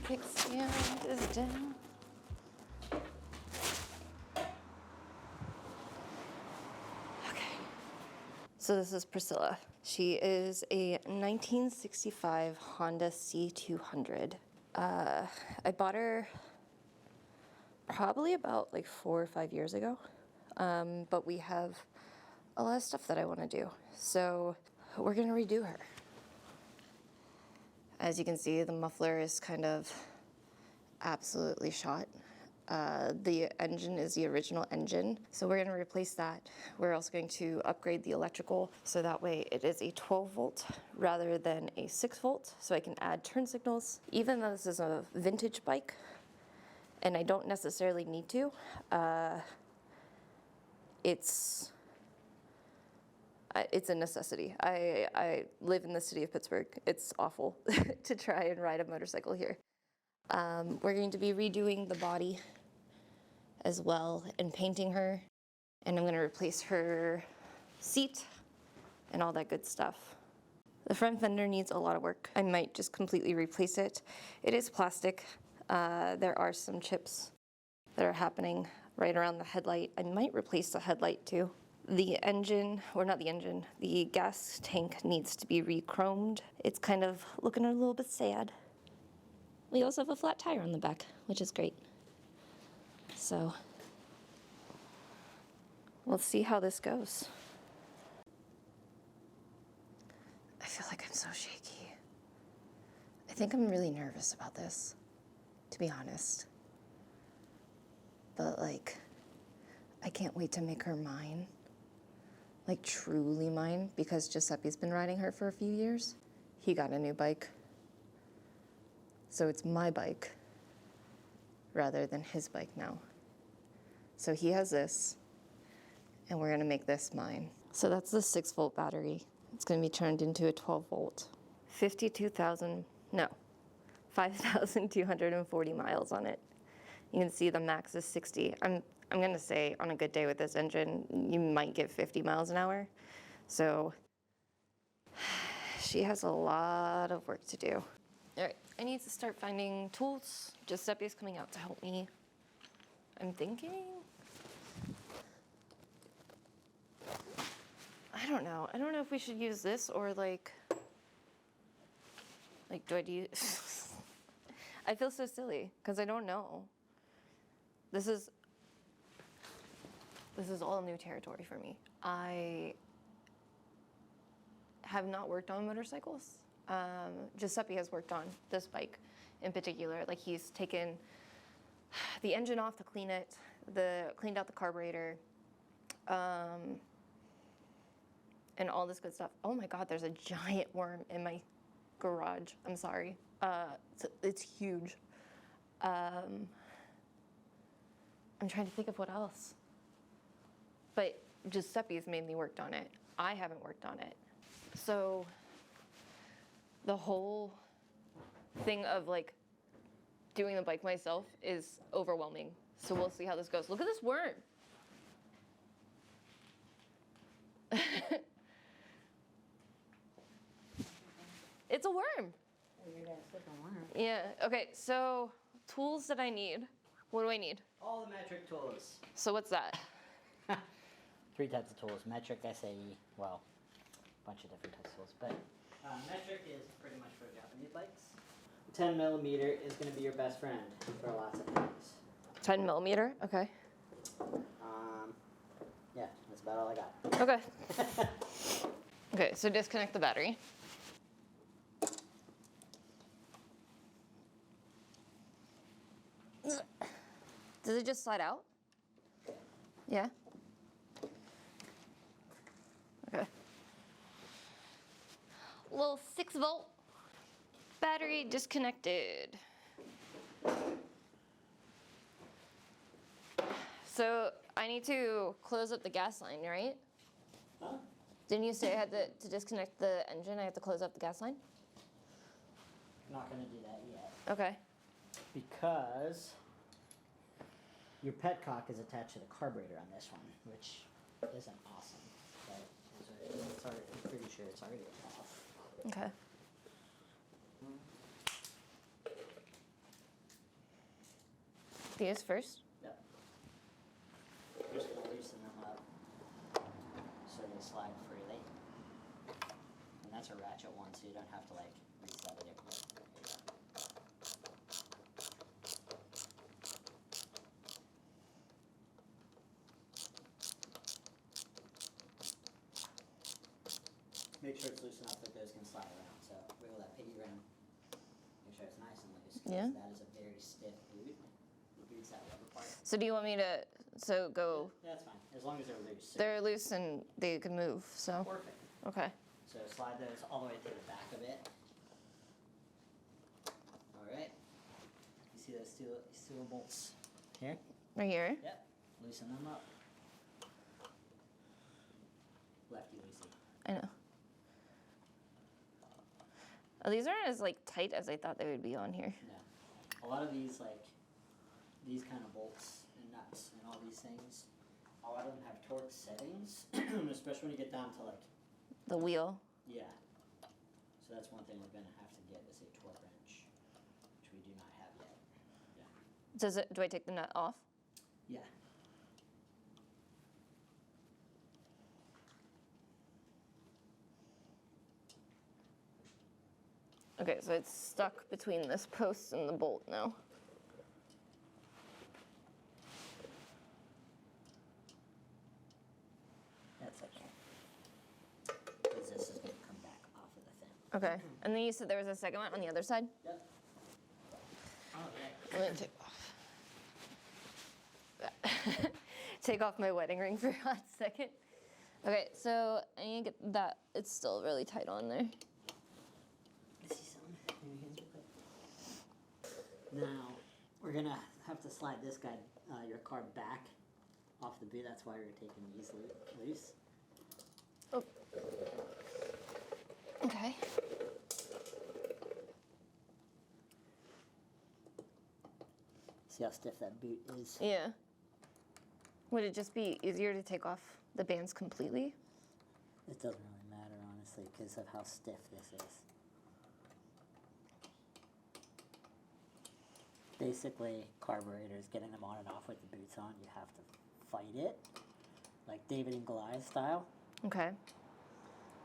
Kickstand is down. Okay. So this is Priscilla. She is a 1965 Honda C200. I bought her probably about like 4 or 5 years ago. But we have a lot of stuff that I want to do. So we're gonna redo her. As you can see, the muffler is kind of absolutely shot. The engine is the original engine, so we're going to replace that. We're also going to upgrade the electrical, so that way it is a 12 volt rather than a 6 volt, so I can add turn signals. Even though this is a vintage bike, and I don't necessarily need to, it's a necessity. I live in the city of Pittsburgh. It's awful to try and ride a motorcycle here. We're going to be redoing the body as well and painting her. And I'm going to replace her seat and all that good stuff. The front fender needs a lot of work. I might just completely replace it. It is plastic. There are some chips that are happening right around the headlight. I might replace the headlight too. The engine, or not the engine, the gas tank needs to be re-chromed. It's kind of looking a little bit sad. We also have a flat tire on the back, which is great. So, we'll see how this goes. I feel like I'm so shaky. I think I'm really nervous about this, to be honest. But like, I can't wait to make her mine. Like truly mine, because Giuseppe's been riding her for a few years. He got a new bike. So it's my bike rather than his bike now. So he has this, and we're gonna make this mine. So that's the 6 volt battery. It's gonna be turned into a 12 volt. 5,240 miles on it. You can see the max is 60. I'm gonna say on a good day with this engine, you might get 50 miles an hour. So she has a lot of work to do. All right, I need to start finding tools. Giuseppe's coming out to help me. I'm thinking, I don't know. I don't know if we should use this or like do I do, I feel so silly because I don't know. This is all new territory for me. I have not worked on motorcycles. Giuseppe has worked on this bike in particular. Like he's taken the engine off to clean it, cleaned out the carburetor, and all this good stuff. Oh my God, there's a giant worm in my garage. I'm sorry. It's huge. I'm trying to think of what else. But Giuseppe's mainly worked on it. I haven't worked on it. So the whole thing of like doing the bike myself is overwhelming. So we'll see how this goes. Look at this worm. It's a worm. You're gonna slip a worm. Yeah, okay, so tools that I need. What do I need? All the metric tools. So what's that? 3 types of tools: metric, SAE, well, a bunch of different types of tools. But metric is pretty much for Japanese bikes. 10 millimeter is going to be your best friend for lots of things. 10 millimeter, okay. Yeah, that's about all I got. Okay. Okay, so disconnect the battery. Does it just slide out? Yeah? Okay. Little 6 volt battery disconnected. So I need to close up the gas line, right? Huh? Didn't you say I had to disconnect the engine? I have to close up the gas line? I'm not going to do that yet. Okay. Because your petcock is attached to the carburetor on this one, which isn't awesome. But I'm pretty sure it's already off. Okay. These first? Yep. You're just gonna loosen them up so they slide freely. And that's a ratchet one, so you don't have to like reset it. There you go. Make sure it's loose enough that those can slide around. So wiggle that piggy around. Make sure it's nice and loose. 'Cause Yeah. that is a very stiff boot. The boot's that rubber part. So do you want me to, so go, Yeah, that's fine. As long as they're loose. So they're loose and they can move, so, perfect. okay. So slide those all the way to the back of it. Alright. You see those two bolts here? Right here? Yep. Loosen them up. Lefty loosey. I know. Oh, these aren't as like tight as I thought they would be on here. No. A lot of these, like, these kind of bolts and nuts and all these things, a lot of them have torque settings, especially when you get down to like, The wheel. yeah. So that's one thing we're gonna have to get is a torque wrench, which we do not have yet. Yeah. Do I take the nut off? Yeah. Okay, so it's stuck between this post and the bolt now. That's okay. Because this is gonna come back off of the thing. Okay, and then you said there was a second one on the other side? Yep. Alright. I'm gonna take off. Take off my wedding ring for a hot second. Okay, so I need to get that. It's still really tight on there. I see something. Maybe hands real quick. Now, we're gonna have to slide this guy, your car back off the boot. That's why we're taking these loose. Oh. Okay. See how stiff that boot is? Yeah. Would it just be easier to take off the bands completely? It doesn't really matter, honestly, because of how stiff this is. Basically, carburetors, getting them on and off with the boots on, you have to fight it, like David and Goliath style, Okay.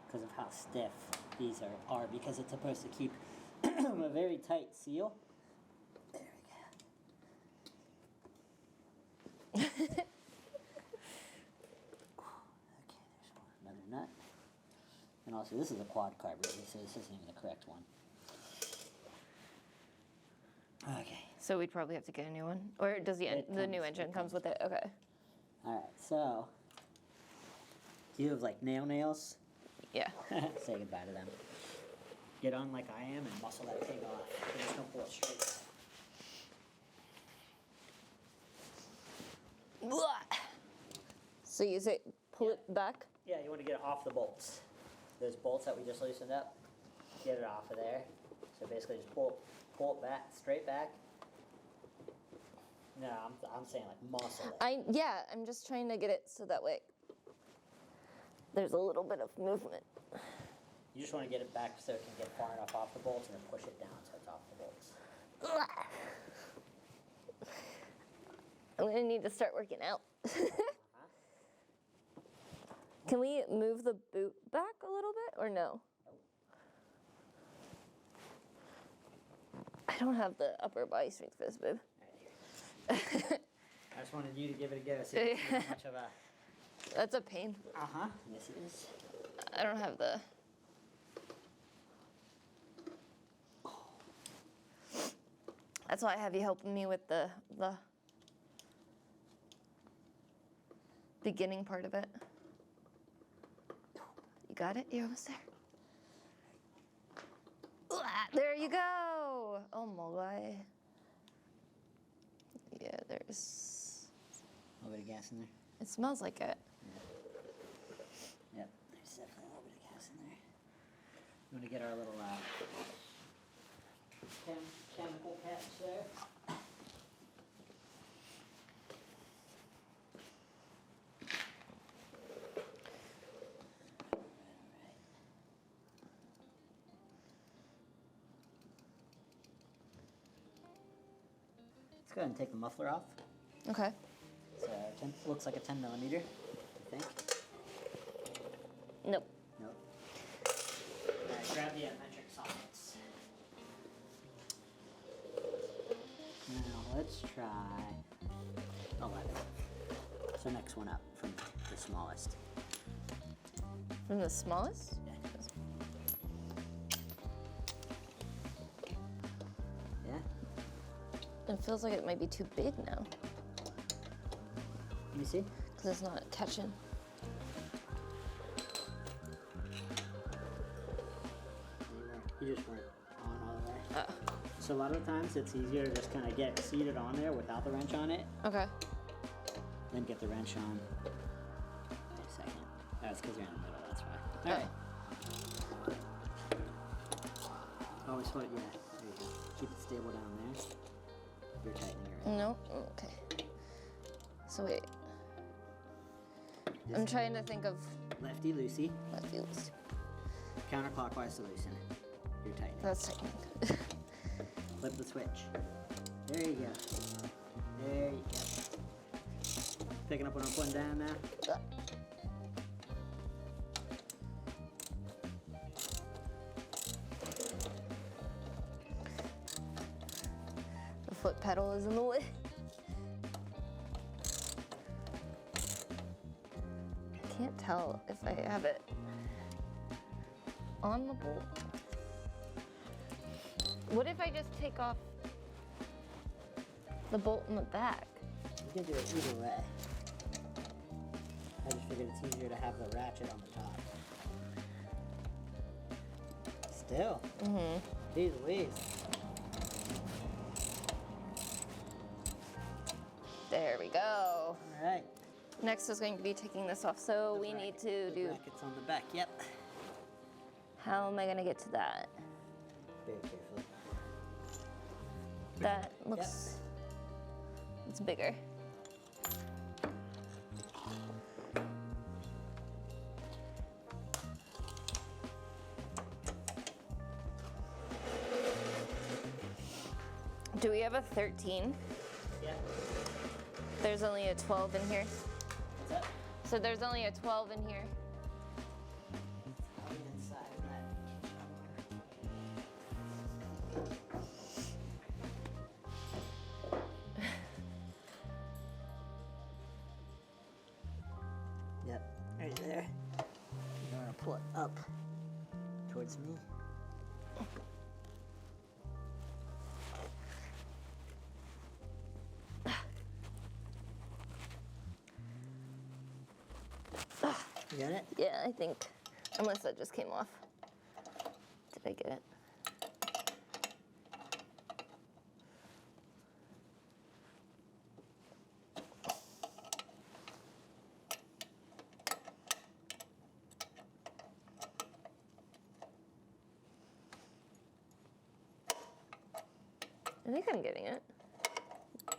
because of how stiff these are because it's supposed to keep a very tight seal. There we go. Okay, there's another nut. And also, this is a quad carburetor, so this isn't even the correct one. Okay. So we'd probably have to get a new one, or does the new engine comes with it? Okay. All right. So, do you have like nails? Yeah. Say goodbye to them. Get on like I am and muscle that thing off. Just don't pull it straight back. Blah. So you say pull it back? Yeah, you want to get it off the bolts. Those bolts that we just loosened up, get it off of there. So basically just pull it back, straight back. No, I'm saying like muscle it. I'm just trying to get it so that way there's a little bit of movement. You just want to get it back so it can get far enough off the bolts and then push it down so it's off the bolts. Blah. I'm gonna need to start working out. Can we move the boot back a little bit or no? I don't have the upper body strength for this, babe. I just wanted you to give it a go. See if it's not much of a... That's a pain. Uh-huh. Yes, it is. I don't have the... That's why I have you helping me with the beginning part of it. You got it? You're almost there. There you go. Oh my. Yeah, there's... A little bit of gas in there. It smells like it. Yep, there's definitely a little bit of gas in there. You want to get our little chemical patch there? Let's go ahead and take the muffler off. Okay. So looks like a 10 millimeter, I think. Nope. Nope. Alright, grab the metric sockets. Now let's try 11. So next one up from the smallest. From the smallest? Yeah? It feels like it might be too big now. Let me see. Because it's not catching. You just weren't on all the way. Oh. So a lot of the times it's easier to just kind of get seated on there without the wrench on it, Okay. then get the wrench on. Wait a second. That's because you're in the middle, that's why. Okay. Alright. Always hold it, yeah. There you go. Keep it stable down there. You're tightening it right. Nope. Okay. So wait. I'm trying to think of Lefty loosey, lefty loosey. counterclockwise to loosen. You're tightening. That's tightening. Flip the switch. There you go. There you go. Picking up what I'm putting down now. The foot pedal is in the way. I can't tell if I have it on the bolt. What if I just take off the bolt in the back? You can do it either way. I just figured it's easier to have the ratchet on the top. Still. Mm-hmm. Jeez Louise. There we go. Alright. Next is going to be taking this off, so we need to do. Brackets on the back, yep. How am I going to get to that? Very carefully. That looks. It's bigger. Do we have a 13? Yeah. There's only a 12 in here. What's that? So there's only a 12 in here. Inside that. Yep, right there. You want to pull it up towards me. You got it? Yeah, I think. Unless that just came off. Did I get it? I think I'm getting it.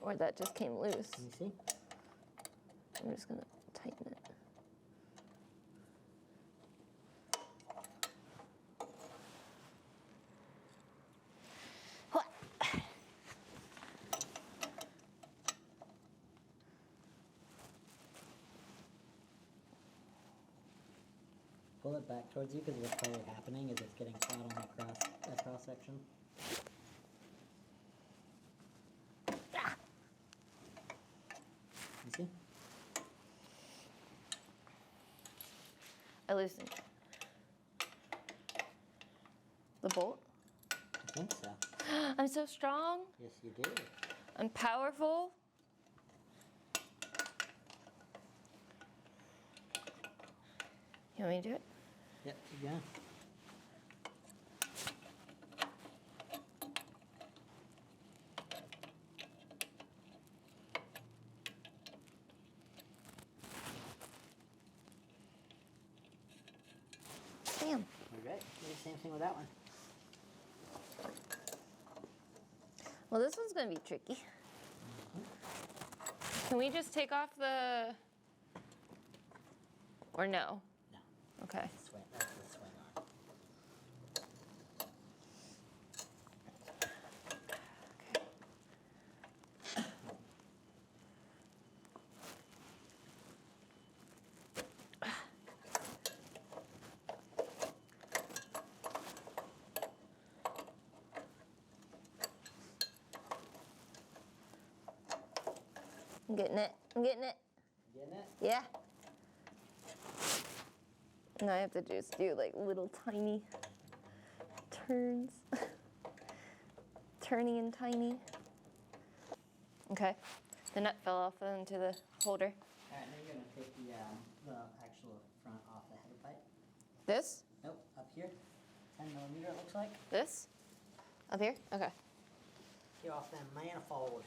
Or that just came loose. Let me see. I'm just gonna tighten it. What? Pull it back towards you because what's probably happening is it's getting caught on that cross section. You see? I loosened the bolt. I think so. I'm so strong. Yes, you do. I'm powerful. You want me to do it? Yep, you go. Damn. All right, do the same thing with that one. Well, this one's gonna be tricky. Can we just take off the... Or no? No, Okay. swing. That's the swing arm. I'm getting it. I'm getting it. Getting it? Yeah. And I have to just do like little tiny turns. Turning and tiny. Okay. The nut fell off into the holder. All right, now you're gonna take the actual front off the header pipe. This? Nope, up here. 10 millimeter it looks like. This? Up here? Okay. Get off that manifold.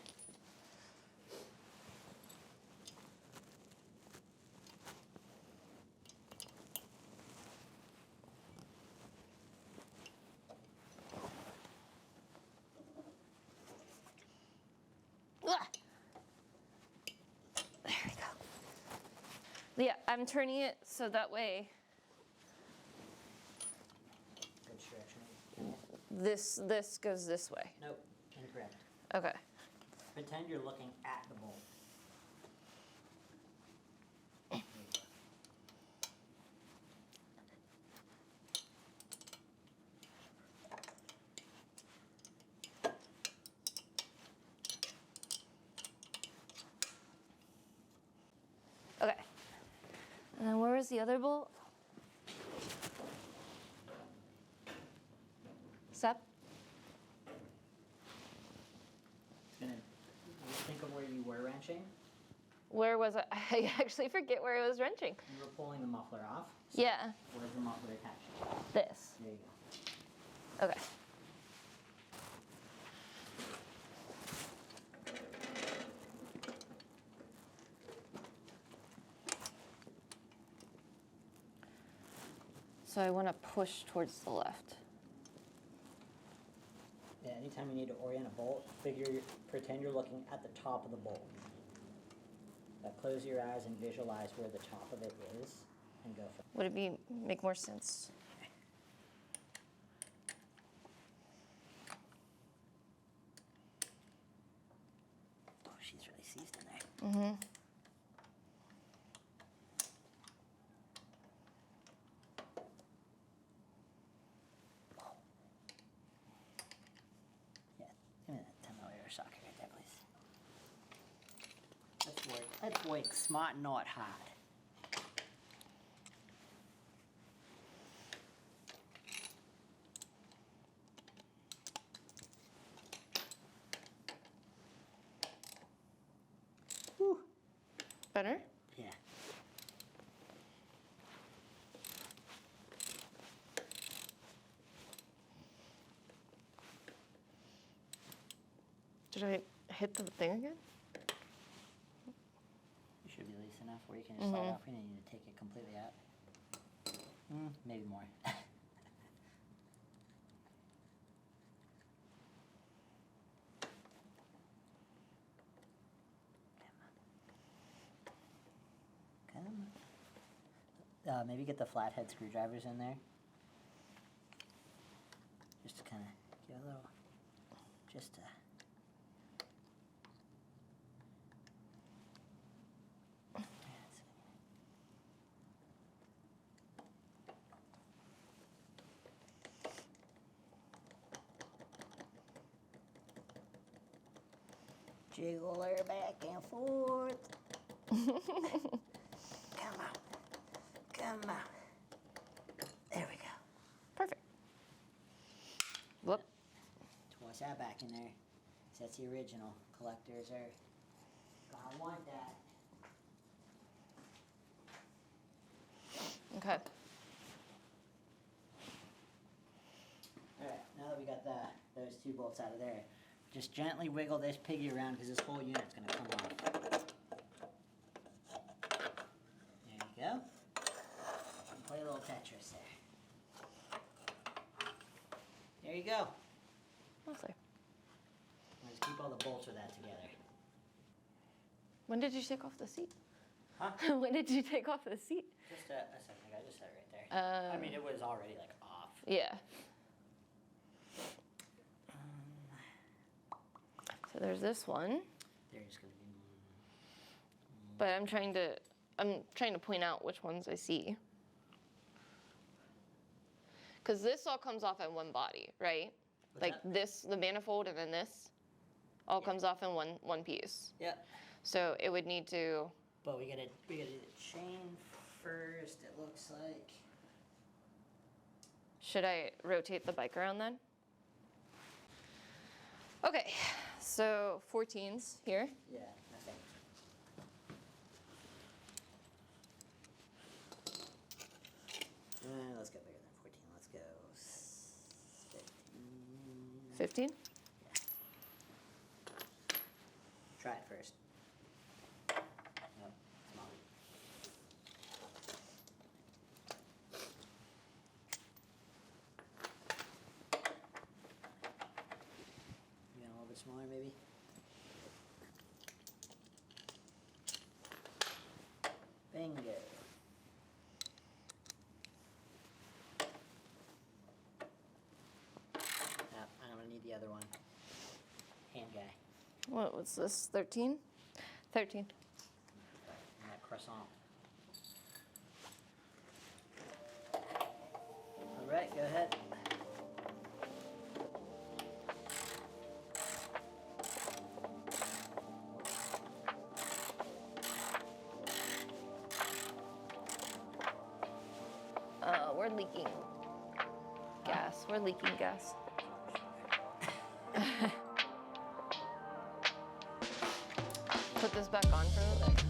Ugh. There we go. Yeah, I'm turning it so that way Good stretch. this goes this way. Nope, incorrect. Okay. Pretend you're looking at the bolt. There you go. Okay. And then where was the other bolt? Step. Gonna think of where you were wrenching. Where was it? I actually forget where it was wrenching. You were pulling the muffler off. Yeah. Where's the muffler attached? This. There you go. Okay. So I want to push towards the left. Yeah, anytime you need to orient a bolt, pretend you're looking at the top of the bolt. Close your eyes and visualize where the top of it is, and go for it. Would it make more sense? Oh, she's really seized in there. Mm-hmm. Yeah, give me that 10 millimeter socket right there, please. Let's work smart, not hard. Whew. Better? Yeah. Did I hit the thing again? You should be loose enough where you can just slide off. You don't need to take it completely out. Maybe more. Come on. Maybe get the flathead screwdrivers in there. Just to kind of give a little, just to. Jiggle her back and forth. Come on. Come on. There we go. Perfect. Whoop. Toss that back in there. That's the original. Collectors are gonna want that. Okay. Alright, now that we got those two bolts out of there, just gently wiggle this piggy around because this whole unit's gonna come off. There you go. And play a little Tetris there. There you go. Lovely. Let's keep all the bolts of that together. When did you take off the seat? Huh? When did you take off the seat? Just a second, I just set it right there. I mean, it was already like off. Yeah. So there's this one, There's gonna be. but I'm trying to point out which ones I see. Because this all comes off in one body, right? What's Like that? this, the manifold, and then this all comes off in one piece. Yeah. So it would need to, But we gotta do the chain first, it looks like. should I rotate the bike around then? Okay, so 14s here. Yeah, I think. Let's go bigger than 14. Let's go 15. 15? Try it first. Nope, small. You got a little bit smaller, maybe? Bingo. I'm gonna need the other one. Hand guy. What was this, 13? 13. And that croissant. All right, go ahead. We're leaking gas. We're leaking gas. Put this back on for a little bit.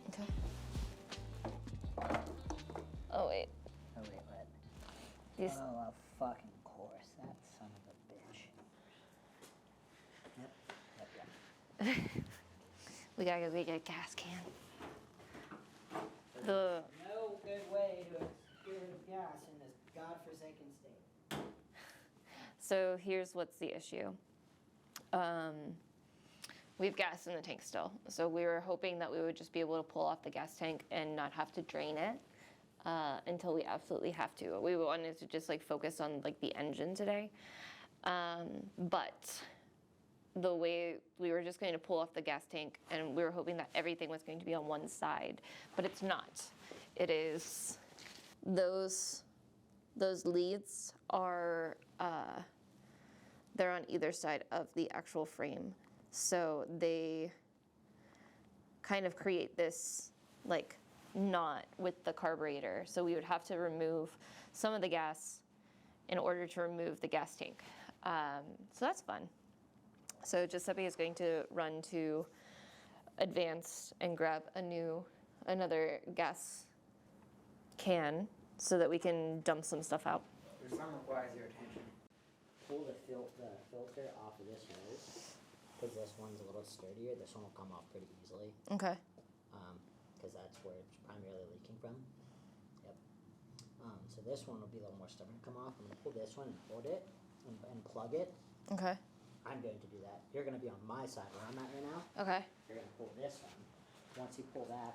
Okay. Oh wait. Oh wait, what? These. Oh, of fucking course, that son of a bitch. Yep, We gotta go get a gas can. yep. The No good way to get rid of gas in this godforsaken state. So here's what's the issue. We have gas in the tank still. So we were hoping that we would just be able to pull off the gas tank and not have to drain it until we absolutely have to. We wanted to just like focus on like the engine today. But the way we were just going to pull off the gas tank and we were hoping that everything was going to be on one side, but it's not. It is those leads are they're on either side of the actual frame. So they kind of create this like knot with the carburetor. So we would have to remove some of the gas in order to remove the gas tank. So that's fun. So Giuseppe is going to run to Advanced and grab another gas can so that we can dump some stuff out. There's some requires your attention. Pull the filter off of this hose, because this one's a little sturdier. This one will come off pretty easily, Okay. because that's where it's primarily leaking from. Yep. So this one will be a little more stubborn to come off. I'm going to pull this one and hold it and plug it. Okay. I'm going to do that. You're going to be on my side where I'm at right now. Okay. You're going to pull this one. Once you pull that,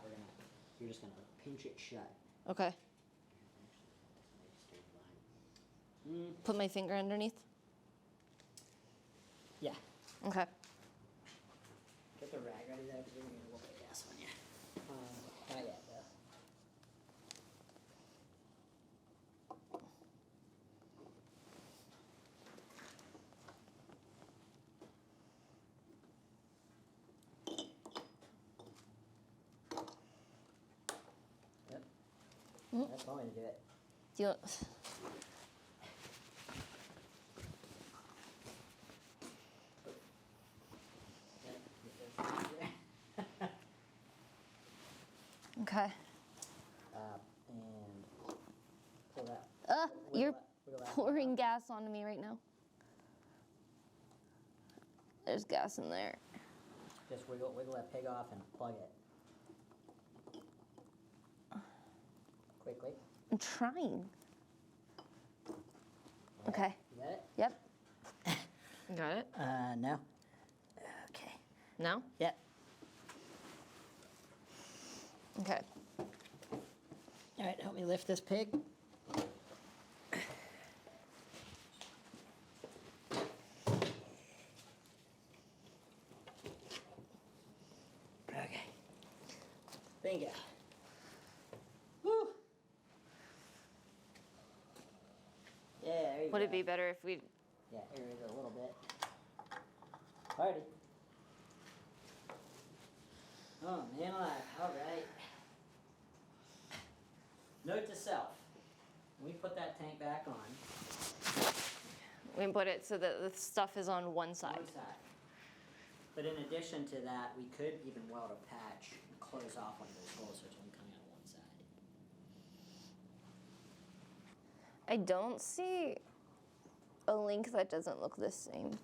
you're just going to pinch it shut. Okay. Put my finger underneath. Yeah. Okay. Get the rag ready there, because we're going to whoop the gas on you. Not yet, though. Yep. That's one way to do it. Do you? Okay. And pull that. You're wiggle that pouring gas onto me right now. There's gas in there. Just wiggle that pig off and plug it. Quickly. I'm trying. Okay. You got it? Yep. Got it? No. Okay. No? Yep. Okay. All right, help me lift this pig. Okay. Bingo. Woo! Yeah, there you go. Would it be better if we... Yeah, aerate it a little bit. Party. Oh, man alive. All right. Note to self. When we put that tank back on, We put it so that the stuff is on one side. one side. But in addition to that, we could even weld a patch and close off one of those holes so it's only coming out one side. I don't see a link that doesn't look the same.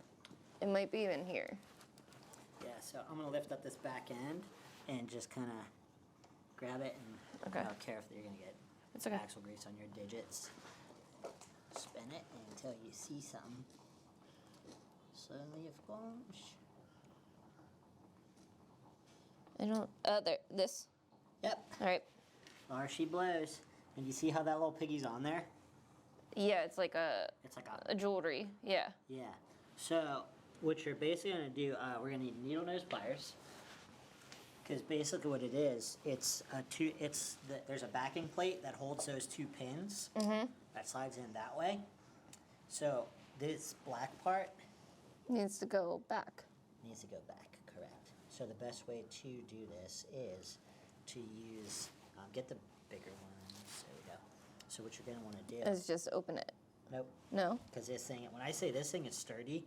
It might be in here. Yeah, so I'm going to lift up this back end and just kind of grab it and Okay. I don't care if you're going to get It's okay. axle grease on your digits. Spin it until you see something. Suddenly a flash. I don't... there. This. Yep. All right. Or she blows. And you see how that little piggy's on there? Yeah, it's like It's like a jewelry. Yeah. yeah. So what you're basically gonna do, we're gonna need needle nose pliers. Because basically what it is, it's there's a backing plate that holds those two pins. Mm-hmm. That slides in that way. So this black part Needs to go back. needs to go back, correct. So the best way to do this is to use, get the bigger ones, there we go. So what you're gonna wanna do, Is just open it. nope, No? because this thing, when I say this thing is sturdy,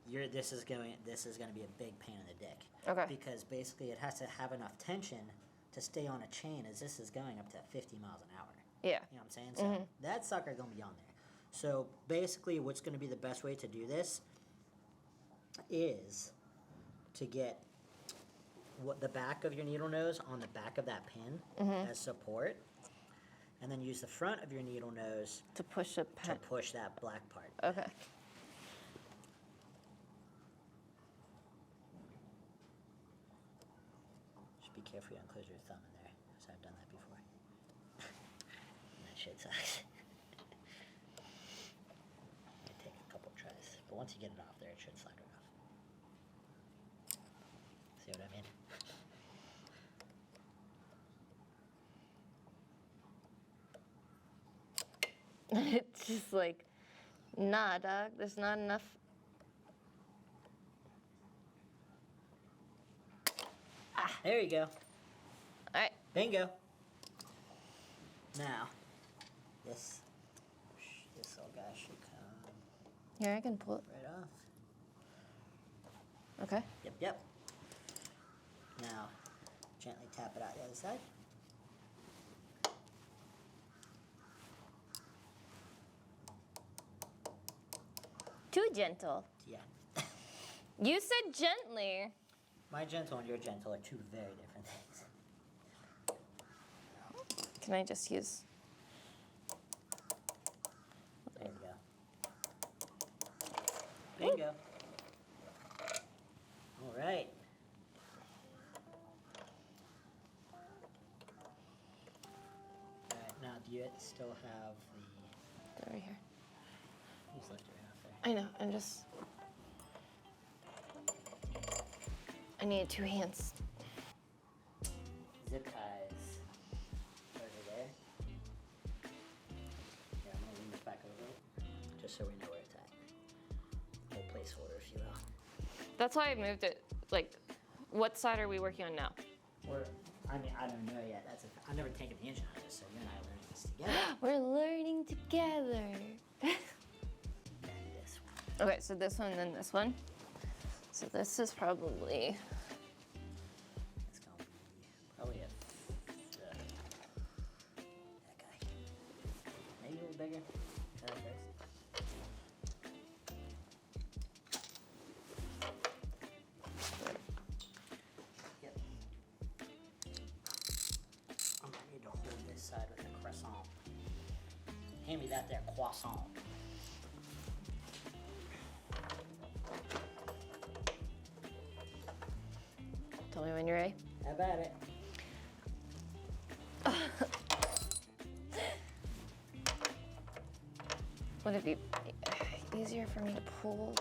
this is gonna be a big pain in the dick. Okay. Because basically it has to have enough tension to stay on a chain as this is going up to 50 miles an hour. Yeah. You know what I'm saying? So that sucker gonna be on there. So basically what's gonna be the best way to do this is to get the back of your needle nose on the back of that pin as support, and then use the front of your needle nose To push a to pen. push that black part. Okay. Just be careful you don't close your thumb in there, because I've done that before. And that shit sucks. Might take a couple tries, but once you get it off there, it should slide right off. See what I mean? It's just like, nah, dog. There's not enough. There you go. All right. Bingo. Now, this little guy should come Here, I can pull it. right off. Okay. Yep. Now, gently tap it out the other side. Too gentle. Yeah. You said gently. My gentle and your gentle are two very different things. Can I just use... There we go. Bingo. All right. All right, now do you still have the... Over here. Just left it right off there. I know. I'm just... I need 2 hands. Zip ties over there. Yeah, I'm gonna lean this back over, just so we know where it's at. Little placeholder, if you will. That's why I moved it. Like, what side are we working on now? I don't know yet. I've never taken the engine out of this, so you and I are learning this together. We're learning together. And this one. Okay, so this one and then this one. So this is probably... It's gonna be probably that guy. Maybe a little bigger. Try that first. me that there croissant. Tell me when you're ready. How about it? Would it be easier for me to pull?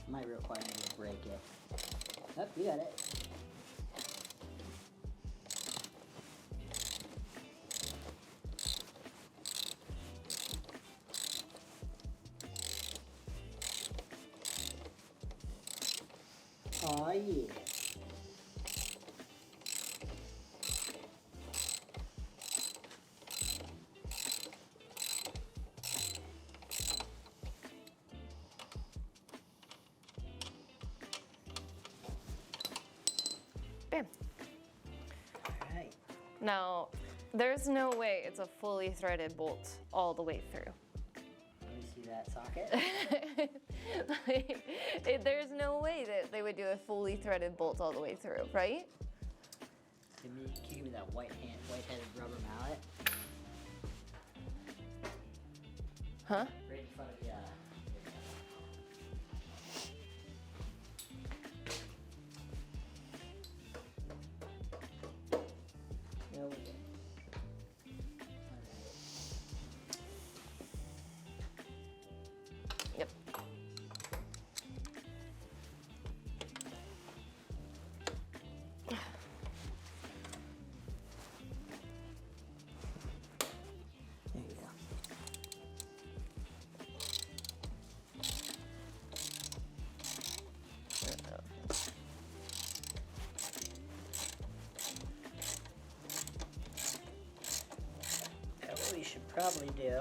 Might require me to break it. Oh, you got it. Oh yeah. Bam. Alright. Now, there's no way it's a fully threaded bolt all the way through. Let me see that socket. There's no way that they would do a fully threaded bolt all the way through, right? Can you give me that white-headed rubber mallet? Huh? Right in front of you. No, we didn't. Yep. There you go. Yeah, what we should probably do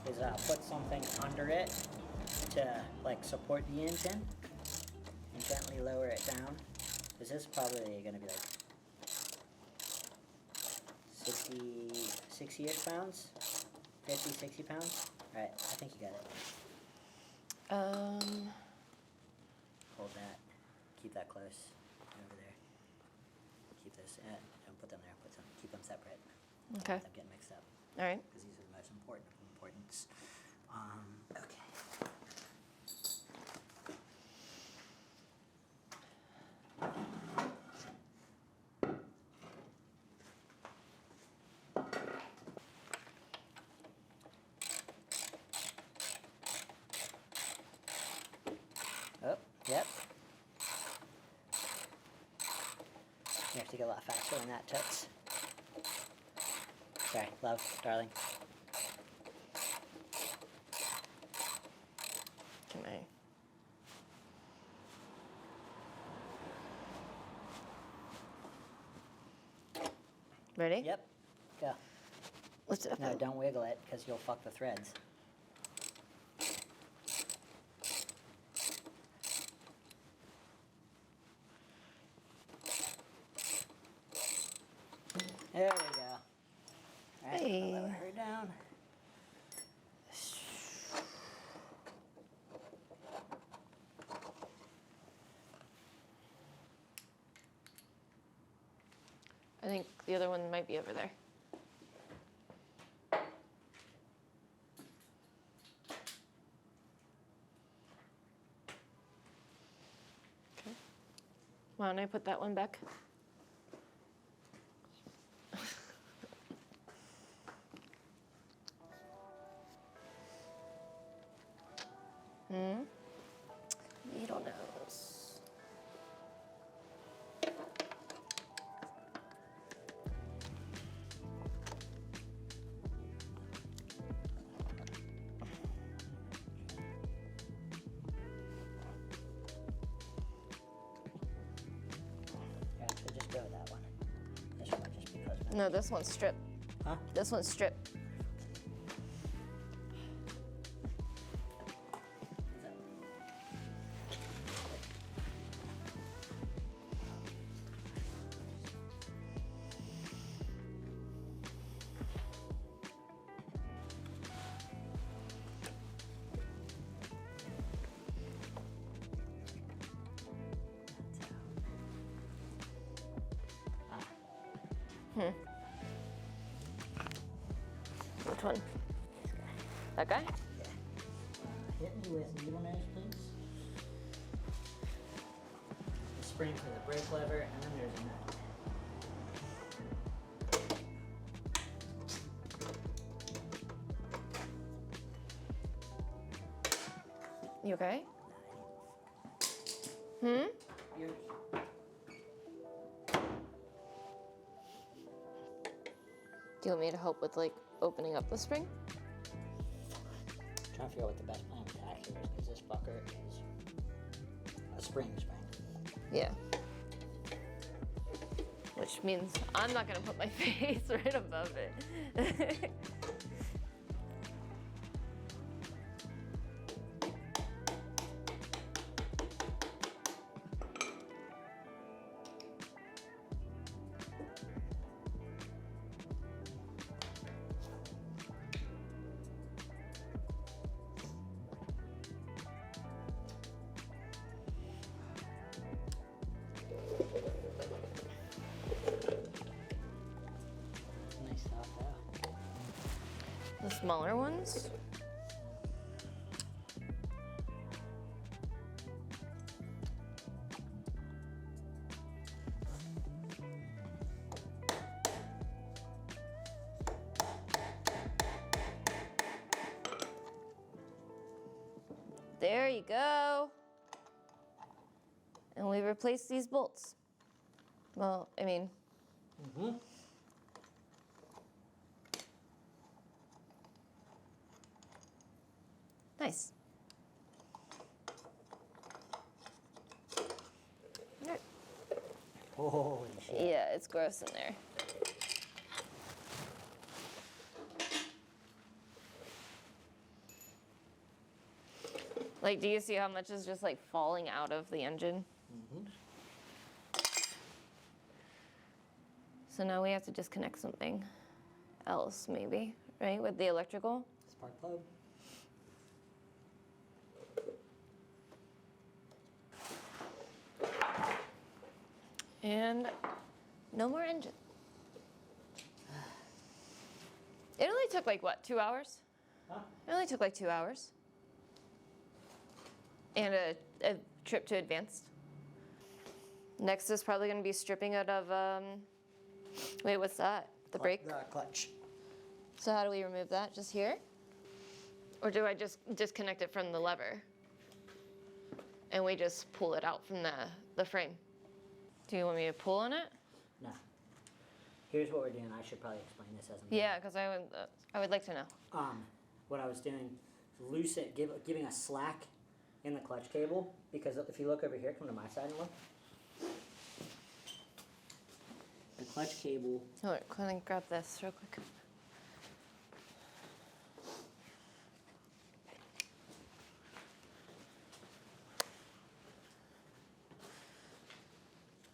is put something under it to like support the engine and gently lower it down. Because this is probably going to be like 60-ish pounds? 50, 60 pounds? Alright, I think you got it. Hold that. Keep that close. Over there. Keep this. Don't put them there. Keep them separate. Okay. Don't get mixed up. All right. Because these are the most important of importance. Okay. Oh, yep. You have to get a lot faster than that, Toots. Sorry, love, darling. Can I? Ready? Yep, go. Lift it up. No, don't wiggle it, because you'll fuck the threads. There we go. Alright, Hey. lower her down. I think the other one might be over there. Okay. Why don't I put that one back? Needle nose. Yeah, so just go with that one. This one just because. No, this one's strip. Huh? This one's strip. Which one? That guy? Hit me with needle nose, please. The spring for the brake lever, and then there's a nut. You okay? Yours. Do you want me to help with like opening up the spring? Trying to figure out what the best plan of attack here is, because this fucker is a spring. Yeah. Which means I'm not gonna put my face right above it. Nice stuff, yeah. The smaller ones? There you go. And we replaced these bolts. Well, I mean, Mm-hmm. nice. Alright. Holy shit. Yeah, it's gross in there. Like, do you see how much is just like falling out of the engine? Mm-hmm. So now we have to disconnect something else, maybe, right? With the electrical. Spark plug. And no more engine. It only took like what, 2 hours? Huh? It only took like 2 hours. And a trip to Advanced. Next is probably going to be stripping it of, wait, what's that? The brake? The clutch. So how do we remove that? Just here? Or do I just disconnect it from the lever? And we just pull it out from the frame? Do you want me to pull on it? No. Here's what we're doing. I should probably explain this as a Yeah, because I would like to know. What I was doing, giving a slack in the clutch cable, because if you look over here, come to my side and look. The clutch cable. Oh, can I grab this real quick?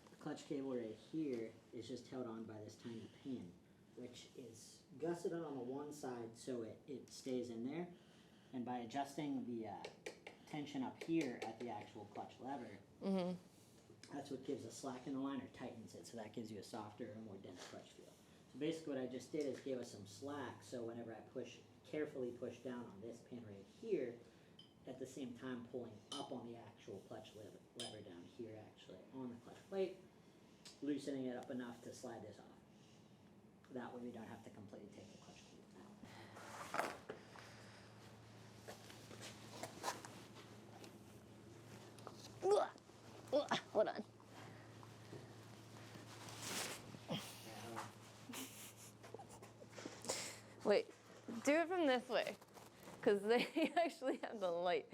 The clutch cable right here is just held on by this tiny pin, which is gusseted on the one side so it stays in there. And by adjusting the tension up here at the actual clutch lever, that's what gives a slack in the line or tightens it, so that gives you a softer or more dense clutch feel. So basically what I just did is gave us some slack, so whenever I carefully push down on this pin right here, at the same time pulling up on the actual clutch lever down here actually on the clutch plate, loosening it up enough to slide this off. That way we don't have to completely take the clutch cable out. Hold on. Wait, do it from this way, because they actually have the light.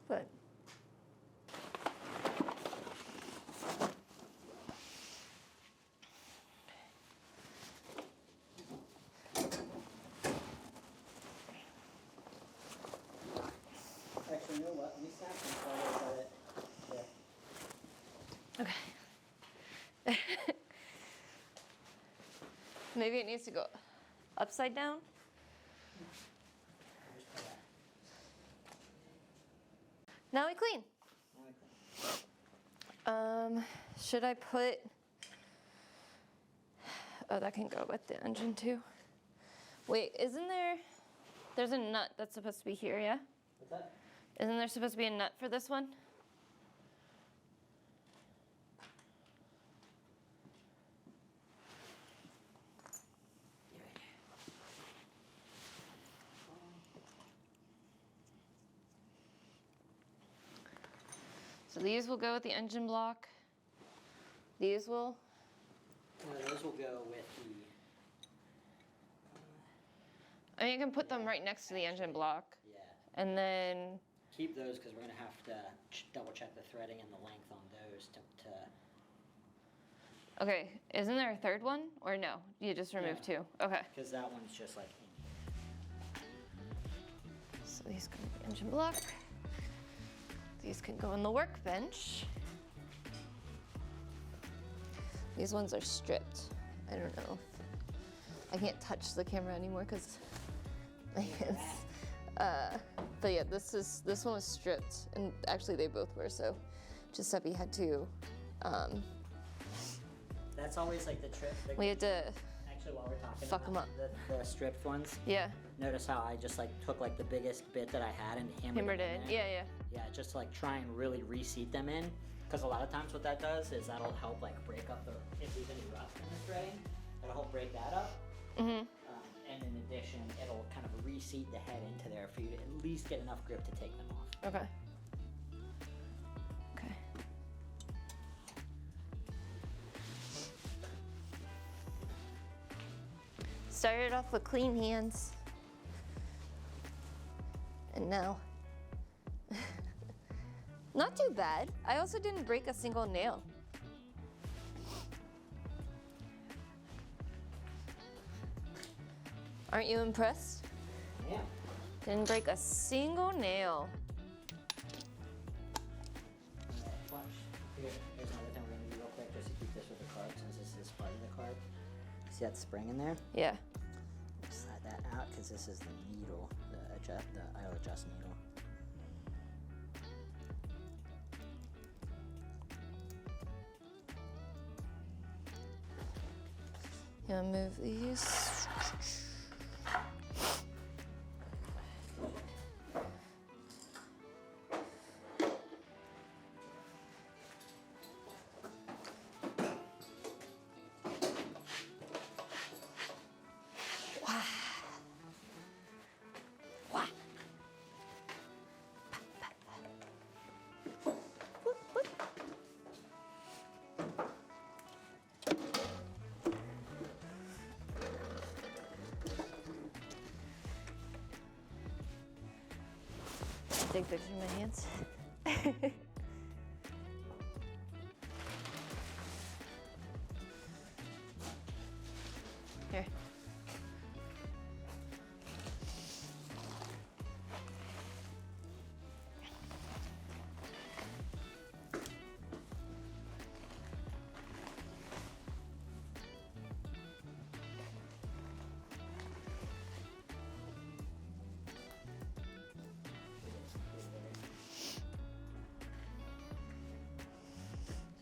But Actually, you know what? Let me snap some photos of it. There. okay. Maybe it needs to go upside down. Just put that. Now we clean. Now we clean. Should I put Oh, that can go with the engine too. Wait, there's a nut that's supposed to be here, yeah? What's that? Isn't there supposed to be a nut for this one? So these will go with the engine block. These will. No, those will go with the. I mean, you can put them right next to the engine block. Yeah. And then, Keep those because we're gonna have to double check the threading and the length on those to okay, isn't there a third one? Or no, you just removed two. Okay. because that one's just like. So these go in the engine block. These can go on the workbench. These ones are stripped. I don't know. I can't touch the camera anymore because my hands. But yeah, this one was stripped, and actually they both were. So Giuseppe had to. That's always like the trick. We had to. Actually, while we're talking Fuck 'em about up. the stripped ones, Yeah, notice how I just like took like the biggest bit that I had and hammered hammered them it. in. Yeah, yeah. Yeah, just to like try and really reseat them in. Because a lot of times what that does is that'll help like break up if there's any rust in the threading, that'll help break that up. Mhm. And in addition, it'll kind of reseat the head into there for you to at least get enough grip to take them off. Okay. Okay. Started off with clean hands. And now. Not too bad. I also didn't break a single nail. Aren't you impressed? Yeah. Didn't break a single nail. Watch. Here's another thing we're gonna do real quick just to keep this with the carb since this is part of the carb. See that spring in there? Yeah. Slide that out because this is the needle, the idle adjust needle. You wanna move these? Wah. Wah. Whoop, whoop. Take pictures of my hands. Here.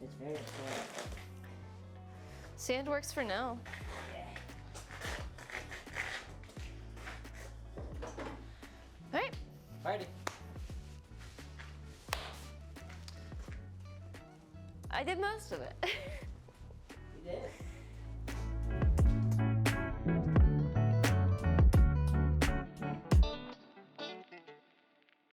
It's very important. Sand works for now. All right. Alrighty. I did most of it. You did.